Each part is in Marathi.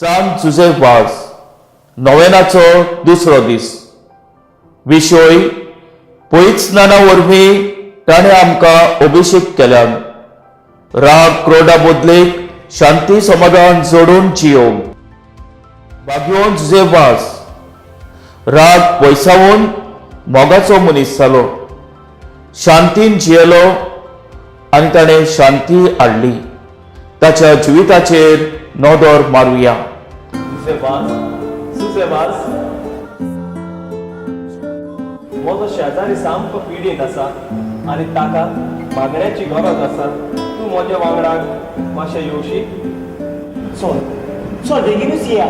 सांत जोसेफ वाझ नोवेनाचो दुसरो दीस. विशय पयत स्नाना वरवीं ताणें आमकां अभिषेक केल्यान राग क्रोधा बदलेक शांती समाधान जोडून जियोंक. भाग्योन जोसेफ वाझ राग पयसावून मोगाचो मनीस जालो, शांतीन जियेलो आनी ताणें शांती हाडली. ताच्या जिविताचेर नोदोर मारुया. म्हजो शेजारी सामको पिडीत आसा आनी ताका मागण्याची गरज आसा. तूं म्हज्या वांगडाक मातशें येवशी? चल बेगीनूच या.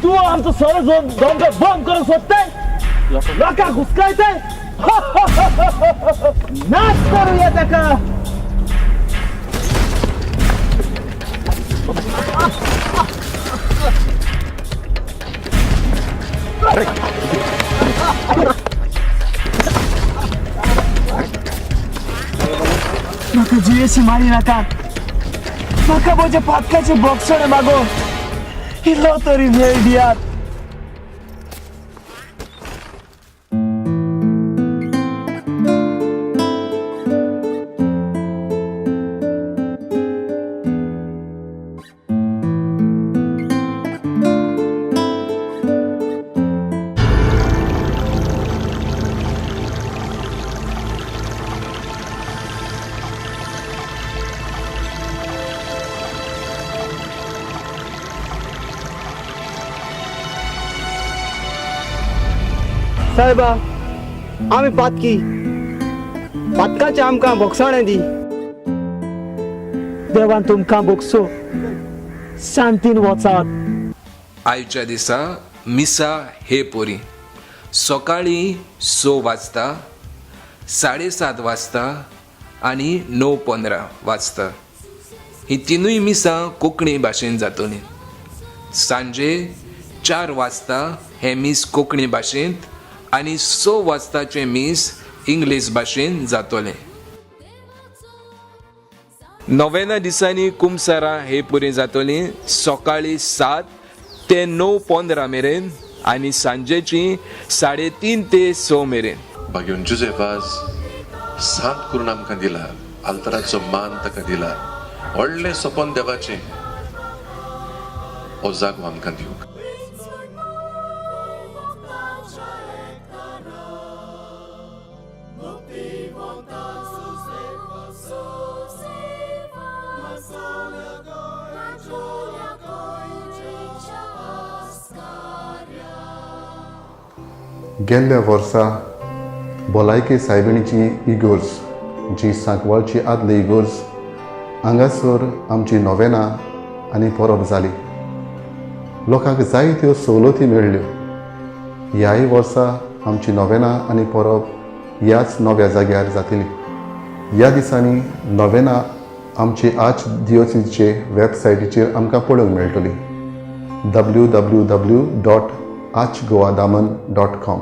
तू आमचं सगळं दोनका बंद करून सोडताय, लोकांक घुसकायताय. नाच करूया ताका. म्हाका जियेशी मारी नाका. म्हाका म्हजे पातकाचे बॉक्सोडे मागो. इल्लो तरी मेळ दियात. साहेबा, आम्ही पातकाचे आमकां बोक्साणे दी. देवान तुमकां बोगसो शांतीन वचात. आयच्या दिसा मिसा हे पोरी सकाळी 6 वाजता, 7:30 वाजता आनी 9:15 वाजता. ही तिनूय मिसा कोंकणी भाशेन जातली. सांजे 4 वाजता हे मीस कोंकणी भाशेंत आनी 6 वाजताचे मीस इंग्लीश भाशेन जातले. नोवेना दिसांनी कुमसारा हे पुरी जातली सकाळी 7 ते 9:15 मेरेन आनी सांजेची 3:30 ते 6 मेरेन. भाग्योन जोसेफ वाझ सात करून आमकां दिला. आल्तराचो मान ताका दिला. व्हडलें सपन देवाचें हो जागो आमकां दिवंक. गेल्ल्या वर्सा भलायकी सायबिणीची इगोर्ज जी सांकवाळची आदली इगोर्ज हांगासर आमची नोवेना आनी परब जाली. लोकांक जायत्यो सवलती मेळ्ळ्यो. ह्याय वर्सा आमची नोवेना आनी परब ह्याच नव्या जाग्यार जातली. ह्या दिसांनी नोवेना आमची आर्च डिओसीसचे वेबसायटीचेर आमकां पळोवंक मेळटली. www.archgoadaman.com